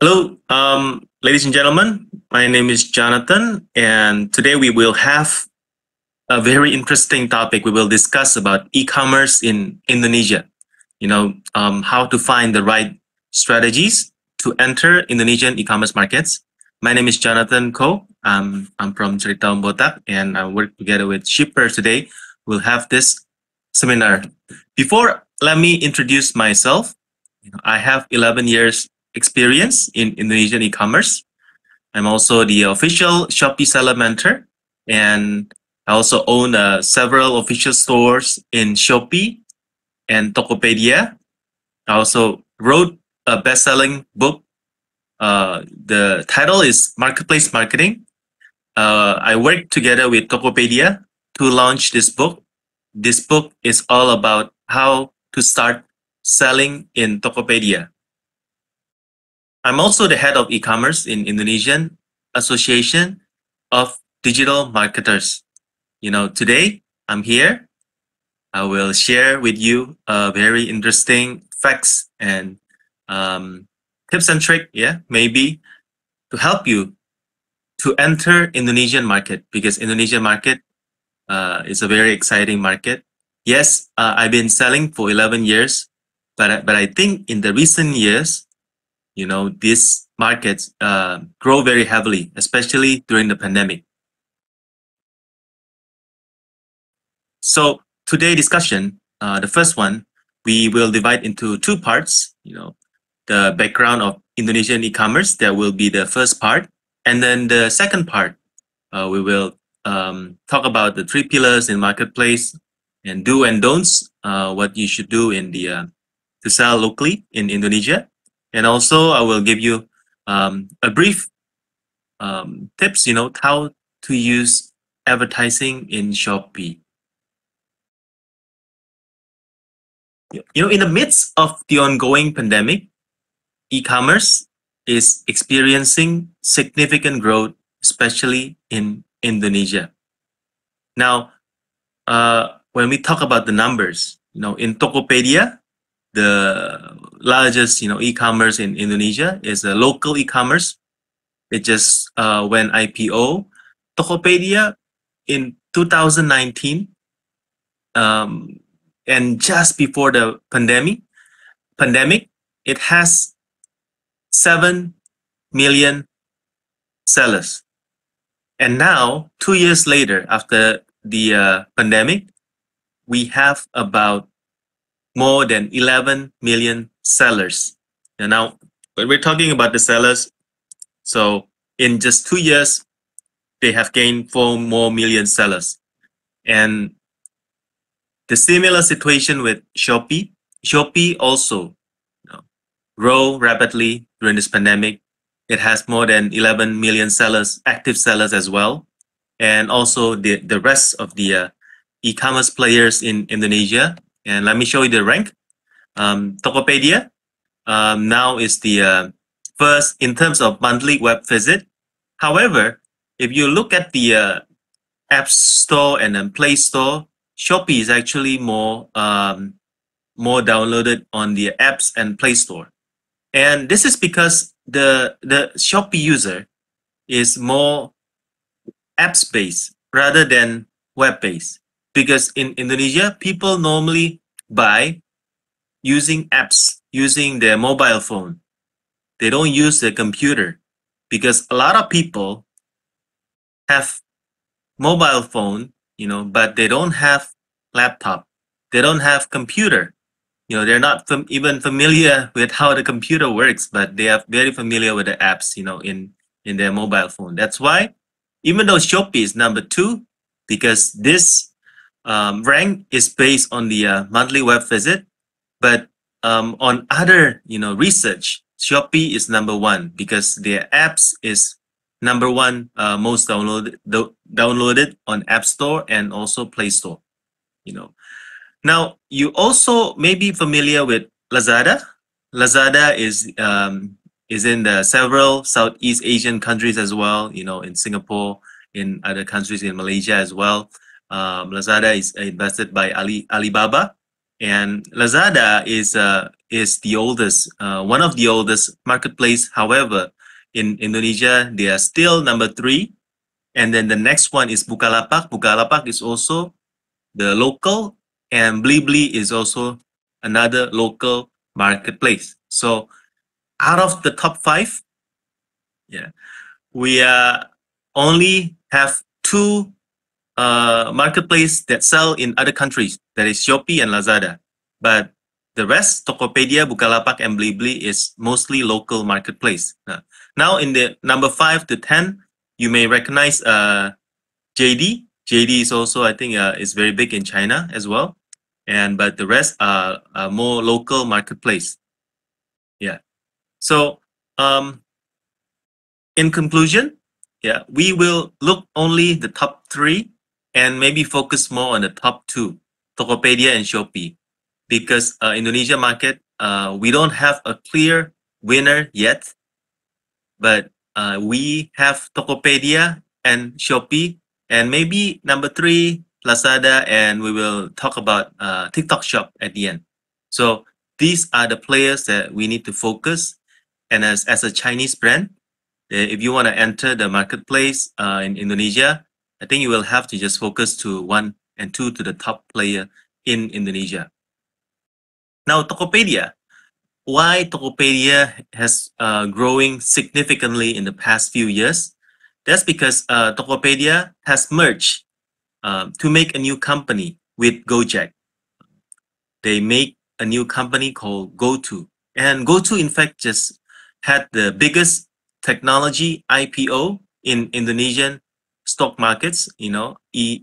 Hello, ladies and gentlemen. My name is Jonathan, and today we will have a very interesting topic. We will discuss about e-commerce in Indonesia. How to find the right strategies to enter Indonesian e-commerce markets. My name is Jonathan Ko. I'm from Cerita Botak, and I work together with Shipper today. We'll have this seminar. Before, let me introduce myself. I have 11 years experience in Indonesian e-commerce. I'm also the official Shopee seller mentor, and I also own several official stores in Shopee and Tokopedia. I also wrote a best-selling book. The title is Marketplace Marketing. I worked together with Tokopedia to launch this book. This book is all about how to start selling in Tokopedia. I'm also the head of e-commerce in Indonesian Association of Digital Marketers. Today I'm here. I will share with you very interesting facts and tips and tricks, maybe to help you to enter Indonesian market, because Indonesian market is a very exciting market. Yes, I've been selling for 11 years, but I think in the recent years, these markets grow very heavily, especially during the pandemic. So today's discussion, the first one, we will divide into two parts. The background of Indonesian e-commerce, that will be the first part. And then the second part, we will talk about the three pillars in marketplace and do and don'ts, what you should do in the to sell locally in Indonesia. And also I will give you a brief tips, how to use advertising in Shopee. In the midst of the ongoing pandemic, e-commerce is experiencing significant growth, especially in Indonesia. Now, when we talk about the numbers, in Tokopedia, the largest e-commerce in Indonesia is a local e-commerce. It just went IPO. Tokopedia in 2019, and just before the pandemic, it has 7 million sellers. And now, 2 years later, after the pandemic, we have about more than 11 million sellers. And now, when we're talking about the sellers, so in just 2 years, they have gained 4 more million sellers. And the similar situation with Shopee. Shopee also grow rapidly during this pandemic. It has more than 11 million sellers, active sellers as well. And also the rest of the e-commerce players in Indonesia. And let me show you the rank. Tokopedia now is the first in terms of monthly web visit. However, if you look at the App Store and then Play Store, Shopee is actually more downloaded on the apps and Play Store. And this is because the Shopee user is more apps based rather than web based. Because in Indonesia, people normally buy using apps, using their mobile phone. They don't use their computer, because a lot of people have mobile phone, but they don't have laptop. They don't have computer. They're not even familiar with how the computer works, but they are very familiar with the apps, in their mobile phone. That's why, even though Shopee is number 2, because this rank is based on the monthly web visit, but on other research, Shopee is number 1 because their apps is number 1 most downloaded on App Store and also Play Store. Now, you also may be familiar with Lazada. Lazada is in the several Southeast Asian countries as well, in Singapore, in other countries, in Malaysia as well. Lazada is invested by Alibaba. And Lazada is the oldest, one of the oldest marketplace. However, in Indonesia, they are still number 3. And then the next one is Bukalapak. Bukalapak is also the local, and Blibli is also another local marketplace. So out of the top 5, yeah, we only have 2 marketplace that sell in other countries. That is Shopee and Lazada. But the rest, Tokopedia, Bukalapak, and Blibli is mostly local marketplace. Now in the number 5 to 10, you may recognize JD. JD is also, I think, is very big in China as well. But the rest are more local marketplace. Yeah. So in conclusion, yeah, we will look only the top 3 and maybe focus more on the top 2, Tokopedia and Shopee, because Indonesia market, we don't have a clear winner yet, but we have Tokopedia and Shopee, and maybe number 3, Lazada, and we will talk about TikTok Shop at the end. So these are the players that we need to focus. And as a Chinese brand, if you want to enter the marketplace in Indonesia, I think you will have to just focus to 1 and 2 to the top player in Indonesia. Now, Tokopedia. Why Tokopedia has growing significantly in the past few years? That's because Tokopedia has merged to make a new company with Gojek. They make a new company called GoTo. And GoTo, in fact, just had the biggest technology IPO in Indonesian stock markets. They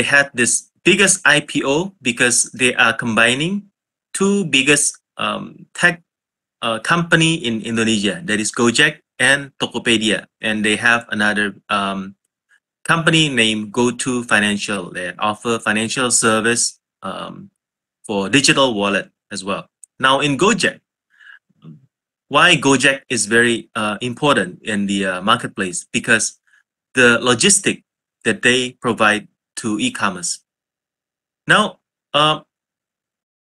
had this biggest IPO because they are combining 2 biggest tech company in Indonesia, that is Gojek and Tokopedia, and they have another company named GoTo Financial that offer financial service for digital wallet as well. Now in Gojek, why Gojek is very important in the marketplace? Because the logistic that they provide to e-commerce. Now,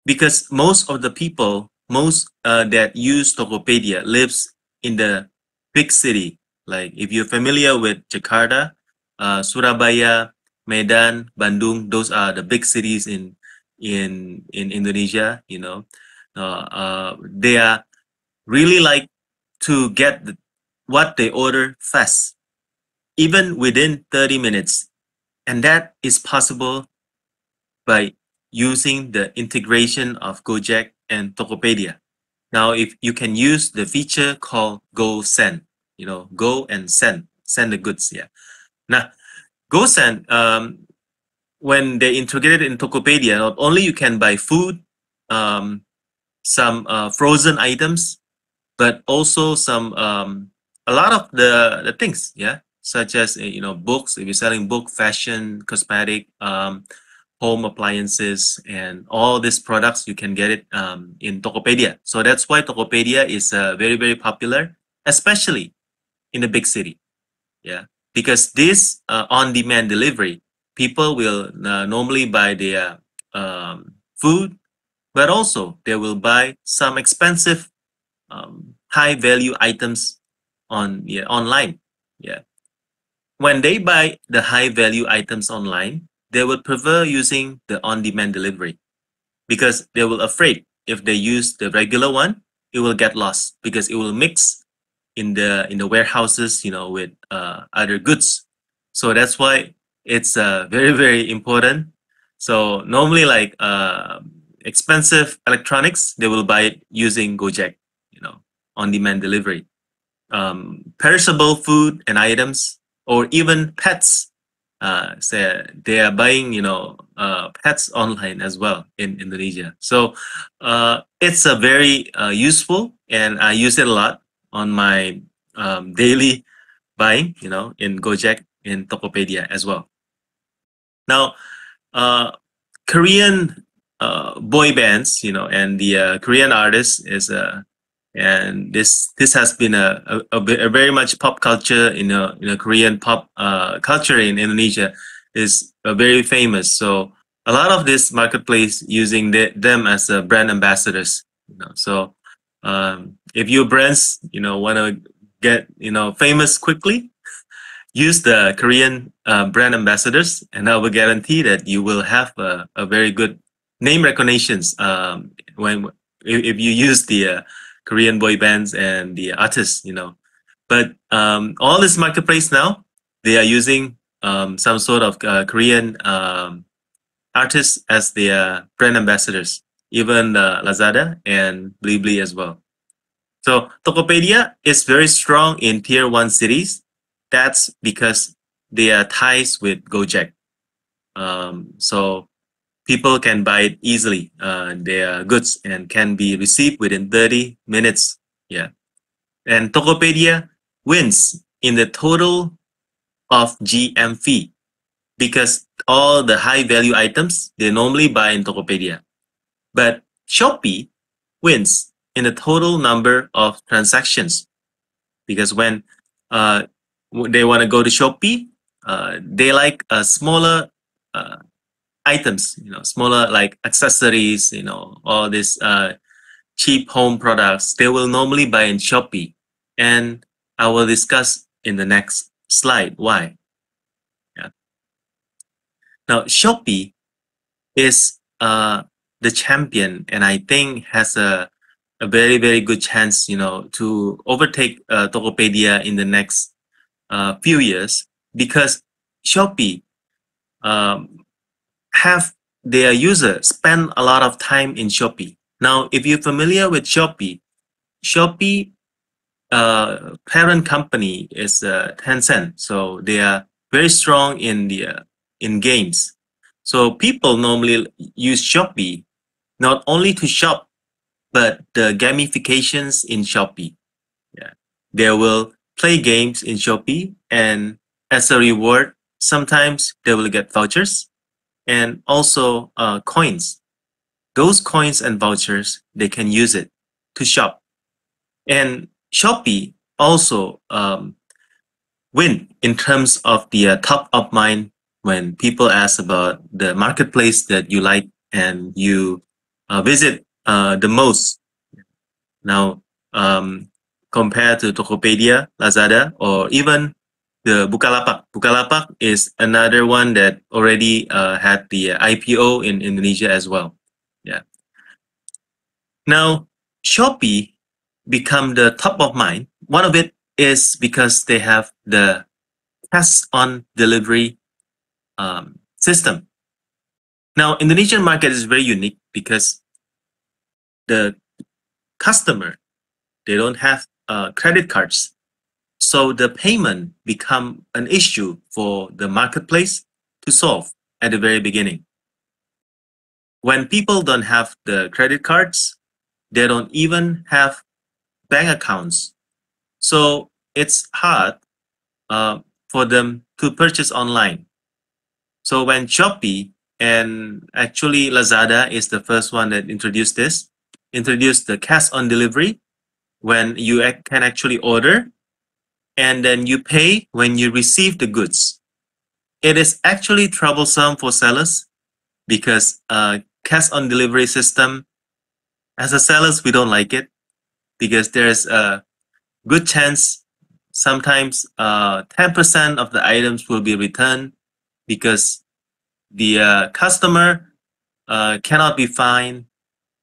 because most of the people, that use Tokopedia lives in the big city. Like if you're familiar with Jakarta, Surabaya, Medan, Bandung, those are the big cities in Indonesia. They are really like to get what they order fast, even within 30 minutes. And that is possible by using the integration of Gojek and Tokopedia. Now, if you can use the feature called Go Send, go and send the goods. Yeah. Now, Go Send, when they integrated in Tokopedia, not only you can buy food, some frozen items, but also some a lot of the things, yeah, such as books. If you're selling book, fashion, cosmetic, home appliances, and all these products, you can get it in Tokopedia. So that's why Tokopedia is very, very popular, especially in the big city. Yeah, because this on-demand delivery, people will normally buy their food, but also they will buy some expensive high-value items online. Yeah, when they buy the high-value items online, they would prefer using the on-demand delivery because they will afraid if they use the regular one, it will get lost because it will mix in the warehouses, with other goods. So that's why it's very, very important. So normally, like expensive electronics, they will buy it using Gojek, on-demand delivery. Perishable food and items, or even pets. Say they are buying, pets online as well in Indonesia. So it's a very useful, and I use it a lot on my daily buying, in Gojek, in Tokopedia as well. Now, Korean boy bands, and the Korean artist is and this has been a very much pop culture in a Korean pop culture in Indonesia is very famous. So a lot of this marketplace using them as brand ambassadors. So if your brands want to get famous quickly, use the Korean brand ambassadors, and I will guarantee that you will have a very good name recognitions when if you use the Korean boy bands and the artists. But all this marketplace now, they are using some sort of Korean artists as their brand ambassadors, even Lazada and Blibli as well. So Tokopedia is very strong in tier 1 cities. That's because they are ties with Gojek. So people can buy it easily, their goods, and can be received within 30 minutes. Yeah. And Tokopedia wins in the total of GMV because all the high value items they normally buy in Tokopedia. But Shopee wins in the total number of transactions because when they want to go to Shopee, they like smaller items, smaller like accessories, all these cheap home products. They will normally buy in Shopee, and I will discuss in the next slide why. Yeah. Now Shopee is the champion, and I think has a very, very good chance, to overtake Tokopedia in the next few years because Shopee have their users spend a lot of time in Shopee. Now, if you're familiar with Shopee, Shopee parent company is Tencent, so they are very strong in the in games. So people normally use Shopee not only to shop, but the gamifications in Shopee. Yeah, they will play games in Shopee, and as a reward, sometimes they will get vouchers and also coins. Those coins and vouchers, they can use it to shop. And Shopee also win in terms of the top of mind when people ask about the marketplace that you like and you visit the most. Now, compared to Tokopedia, Lazada, or even the Bukalapak. Bukalapak is another one that already had the IPO in Indonesia as well. Yeah. Now, Shopee become the top of mind. One of it is because they have the cash on delivery system. Now, Indonesian market is very unique because the customer, they don't have credit cards. So the payment become an issue for the marketplace to solve at the very beginning. When people don't have the credit cards, they don't even have bank accounts. So it's hard for them to purchase online. So when Shopee and actually Lazada is the first one that introduced the cash on delivery, when you can actually order and then you pay when you receive the goods. It is actually troublesome for sellers because cash on delivery system, as a sellers, we don't like it because there's a good chance sometimes 10% of the items will be returned because the customer cannot be fined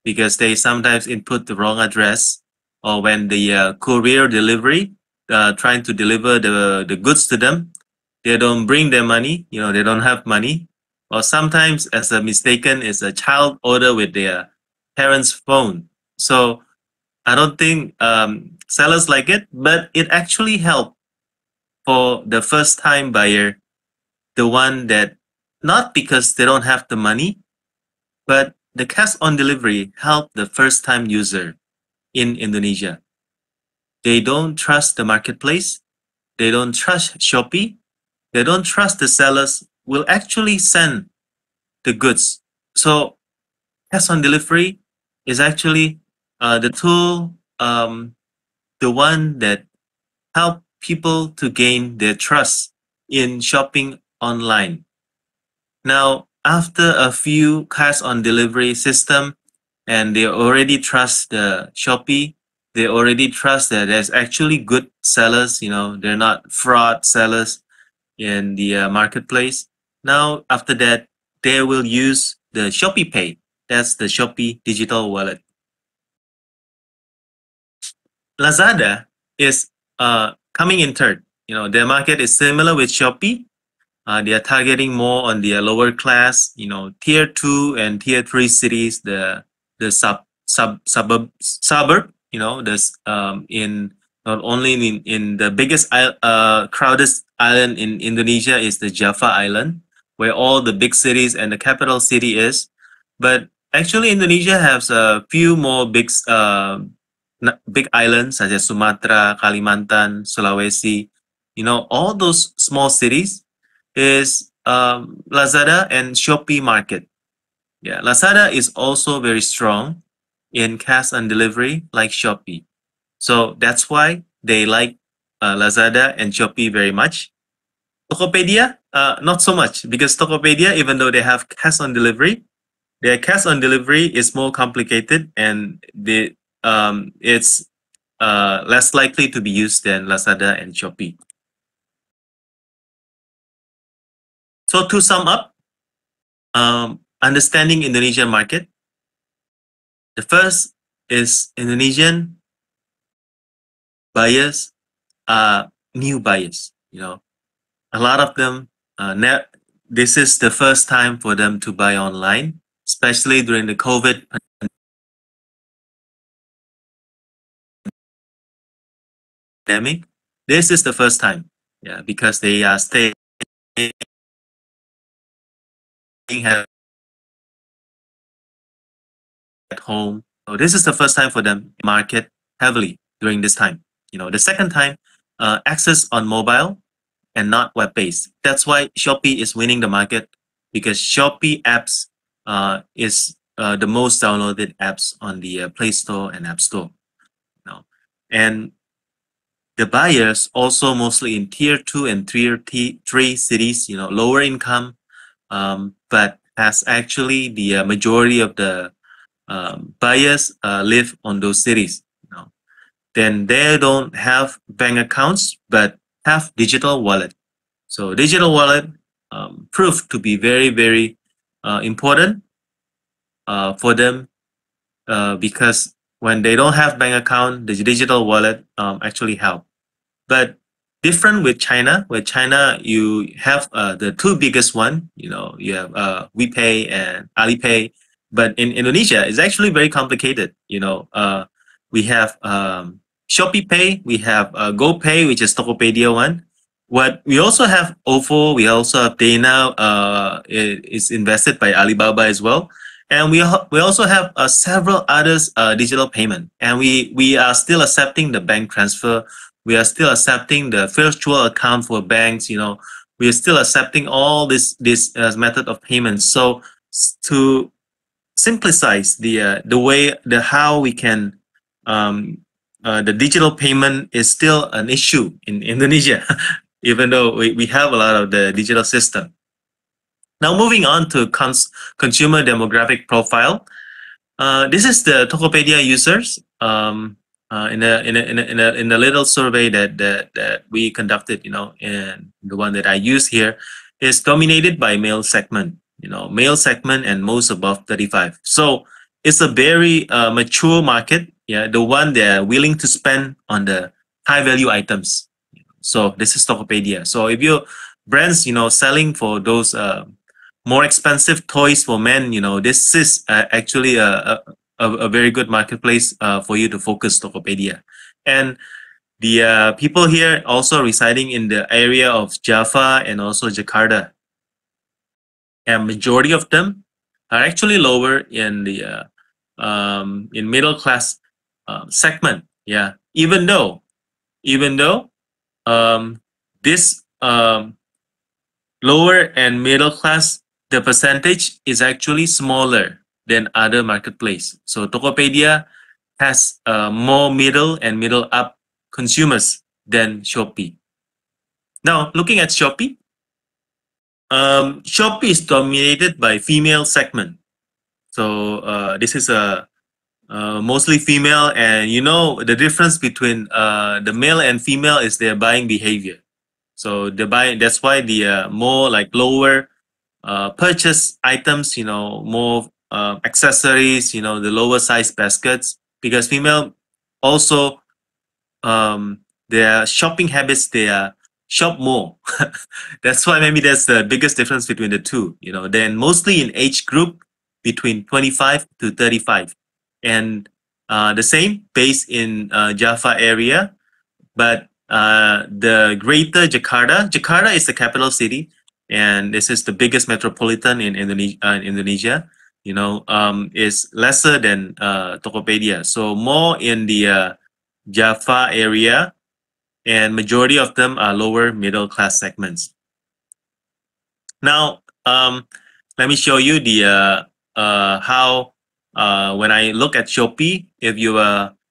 because they sometimes input the wrong address, or when the courier delivery trying to deliver the goods to them, they don't bring their money, they don't have money, or sometimes as a mistaken is a child order with their parents' phone. So I don't think sellers like it, but it actually helped for the first time buyer, the one that not because they don't have the money, but the cash on delivery helped the first time user in Indonesia. They don't trust the marketplace. They don't trust Shopee. They don't trust the sellers will actually send the goods. So cash on delivery is actually the tool, the one that help people to gain their trust in shopping online. Now, after a few cash on delivery system, and they already trust the Shopee, they already trust that there's actually good sellers, they're not fraud sellers in the marketplace. Now, after that, they will use the Shopee Pay. That's the Shopee digital wallet. Lazada is coming in third. Their market is similar with Shopee. They are targeting more on the lower class, tier 2 and tier 3 cities, the suburb, this in not only in the biggest crowded island in Indonesia is the Java Island, where all the big cities and the capital city is. But actually, Indonesia has a few more big islands such as Sumatra, Kalimantan, Sulawesi. All those small cities is Lazada and Shopee market. Yeah, Lazada is also very strong in cash on delivery like Shopee. So that's why they like Lazada and Shopee very much. Tokopedia, not so much, because Tokopedia, even though they have cash on delivery, their cash on delivery is more complicated, and it's less likely to be used than Lazada and Shopee. So to sum up, understanding Indonesian market. The first is Indonesian buyers are new buyers. A lot of them. This is the first time for them to buy online, especially during the COVID pandemic. This is the first time, yeah, because they are staying at home. So this is the first time for them to market heavily during this time. The second time, access on mobile and not web-based. That's why Shopee is winning the market, because Shopee apps is the most downloaded apps on the Play Store and App Store. And the buyers also mostly in tier 2 and tier 3 cities, lower income, but has actually the majority of the buyers live on those cities. Then they don't have bank accounts, but have digital wallet. So digital wallet proved to be very, very important for them, because when they don't have bank account, the digital wallet actually help. But different with China, where China you have the two biggest one, you have WePay and Alipay. But in Indonesia, it's actually very complicated. We have Shopee Pay, we have GoPay, which is Tokopedia one. What we also have OVO, we also have Dana, is invested by Alibaba as well. And we also have several others digital payment, and we are still accepting the bank transfer. We are still accepting the virtual account for banks. We are still accepting all this method of payment. So to simplify how we can the digital payment is still an issue in Indonesia, even though we have a lot of the digital system. Now moving on to consumer demographic profile. This is the Tokopedia users. In a little survey that we conducted, and the one that I use here is dominated by male segment, male segment and most above 35. So it's a very mature market, yeah, the one they're willing to spend on the high value items. So this is Tokopedia. So if your brands, selling for those more expensive toys for men, this is actually a very good marketplace for you to focus Tokopedia. And the people here also residing in the area of Java and also Jakarta. And majority of them are actually lower in the in middle class segment. Yeah, even though this lower and middle class, the percentage is actually smaller than other marketplace. So Tokopedia has more middle and middle up consumers than Shopee. Now, looking at Shopee, Shopee is dominated by female segment. So this is a mostly female, and you know the difference between the male and female is their buying behavior. So the buy that's why the more like lower purchase items, you know, more accessories, you know, the lower size baskets, because female also their shopping habits, they shop more. That's why maybe that's the biggest difference between the two, you know. Then mostly in age group between 25 to 35, and the same based in Java area, but the greater Jakarta is the capital city, and this is the biggest metropolitan in Indonesia. You know, is lesser than Tokopedia, so more in the Java area, and majority of them are lower middle class segments. Now, let me show you the how when I look at Shopee, if you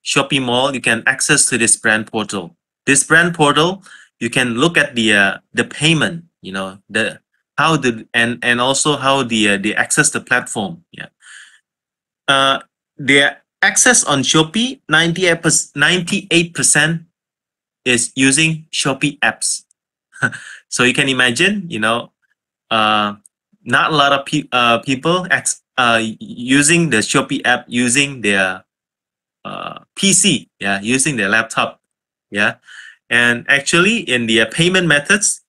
Shopee Mall, you can access to this brand portal. This brand portal, you can look at the payment, you know, the how the and also how the access the platform. Yeah, the access on Shopee, 98% is using Shopee apps. So you can imagine, you know, not a lot of people using the Shopee app using their PC, yeah, using their laptop, yeah. And actually, in the payment methods,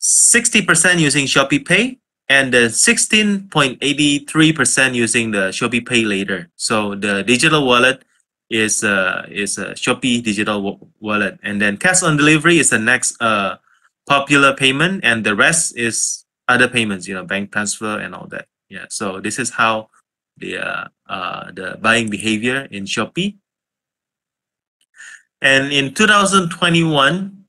60% using Shopee Pay, and 16.83% using the Shopee Pay Later. So the digital wallet is a Shopee digital wallet, and then cash on delivery is the next popular payment, and the rest is other payments, you know, bank transfer and all that. Yeah. So this is how the buying behavior in Shopee. And in 2021,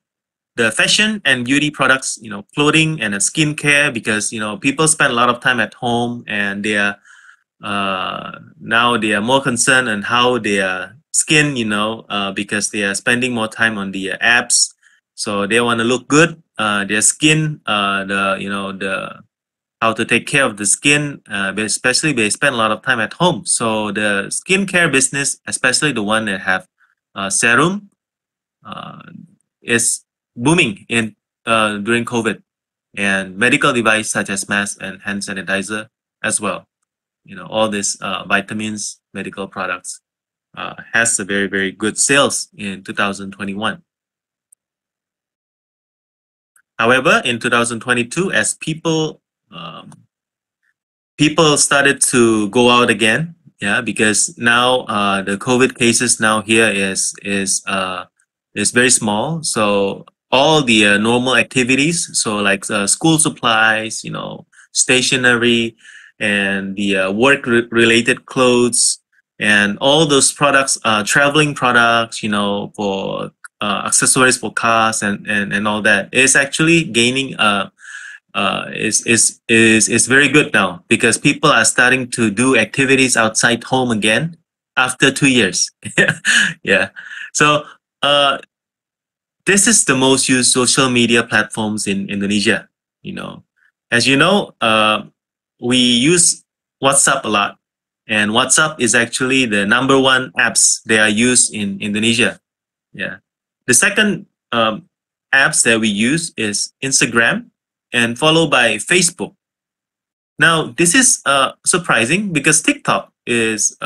the fashion and beauty products, you know, clothing and skincare, because you know people spend a lot of time at home, and they are now they are more concerned on how their skin, you know, because they are spending more time on the apps, so they want to look good. Their skin, the you know the how to take care of the skin, especially they spend a lot of time at home. So the skincare business, especially the one that have serum, is booming in during COVID, and medical device such as mask and hand sanitizer as well. You know, all these vitamins, medical products has a very good sales in 2021. However, in 2022, as people started to go out again, yeah, because now the COVID cases now here is very small. So all the normal activities, so like school supplies, you know, stationery, and the work-related clothes, and all those products, traveling products, you know, for accessories for cars and all that, is actually gaining is very good now, because people are starting to do activities outside home again after 2 years. Yeah. So this is the most used social media platforms in Indonesia. You know, as you know, we use WhatsApp a lot, and WhatsApp is actually the number one apps they are used in Indonesia. Yeah. The second apps that we use is Instagram, and followed by Facebook. Now, this is surprising because TikTok is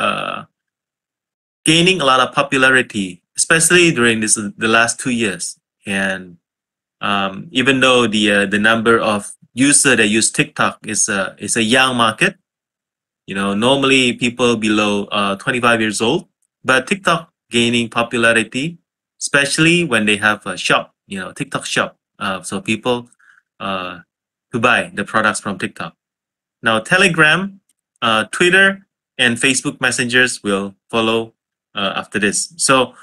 gaining a lot of popularity, especially during the last 2 years. And even though the number of users that use TikTok is a young market, you know, normally people below 25 years old, but TikTok gaining popularity, especially when they have a shop, you know, TikTok shop, so people to buy the products from TikTok. Now, Telegram, Twitter, and Facebook Messengers will follow after this. So,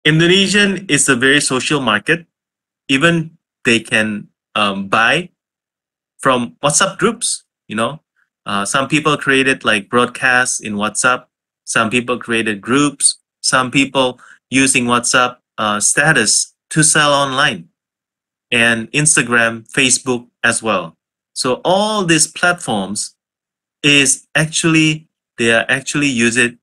Indonesian is a very social market. Even they can buy from WhatsApp groups. You know, some people created like broadcasts in WhatsApp. Some people created groups. Some people using WhatsApp status to sell online. and Instagram, Facebook as well. So all these platforms is actually, they are actually use it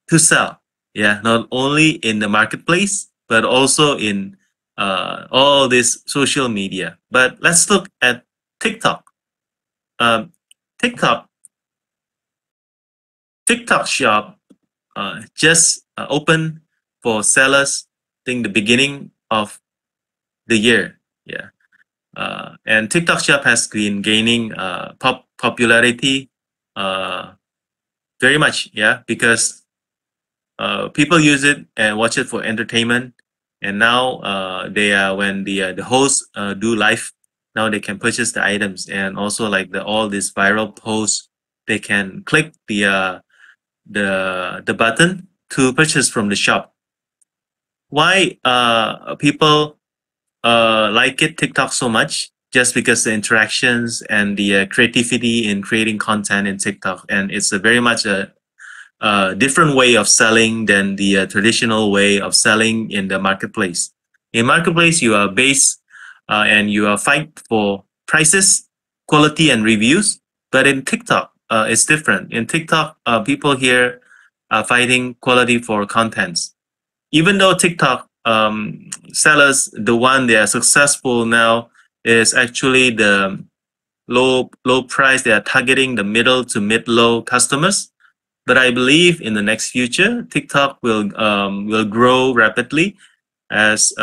to sell. Yeah, not only in the marketplace, but also in all this social media. But let's look at TikTok. Um, TikTok, TikTok shop just opened for sellers. I think the beginning of the year. Yeah, and TikTok shop has been gaining popularity uh, very much. Yeah, because people use it and watch it for entertainment. And now they are, when the hosts do live, now they can purchase the items, and also like all these viral posts, they can click the button to purchase from the shop. Why people like it TikTok so much? Just because the interactions and the creativity in creating content in TikTok, and it's a very much a different way of selling than the traditional way of selling in the marketplace. In marketplace, you are based and you are fight for prices, quality, and reviews. But in TikTok, it's different. In TikTok, people here are fighting quality for contents. Even though TikTok sellers, the one they are successful now is actually the low price. They are targeting the middle to mid low customers. But I believe in the next future, TikTok will grow rapidly, as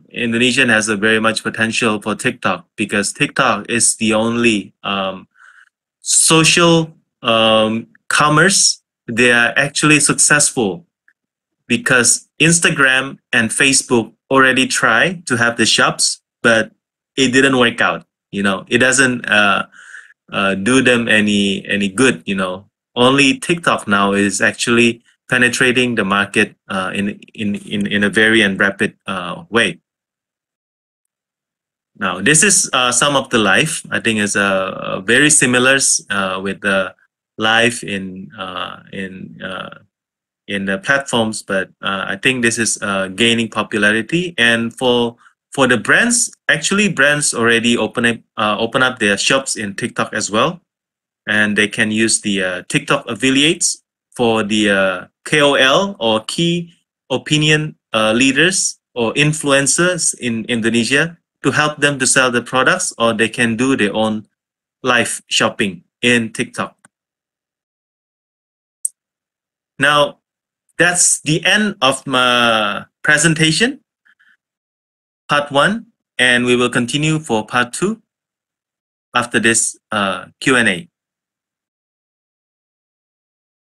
Indonesian has a very much potential for TikTok, because TikTok is the only social commerce. They are actually successful because Instagram and Facebook already tried to have the shops, but it didn't work out. It doesn't do them any good. Only TikTok now is actually penetrating the market in a very and rapid way. Now, this is some of the life. I think is very similar with the life in the platforms, but I think this is gaining popularity. And for the brands, actually, brands already open up their shops in TikTok as well, and they can use the TikTok affiliates for the KOL or key opinion leaders or influencers in Indonesia to help them to sell the products, or they can do their own live shopping in TikTok. Now, that's the end of my presentation, part 1, and we will continue for part 2 after this Q&A.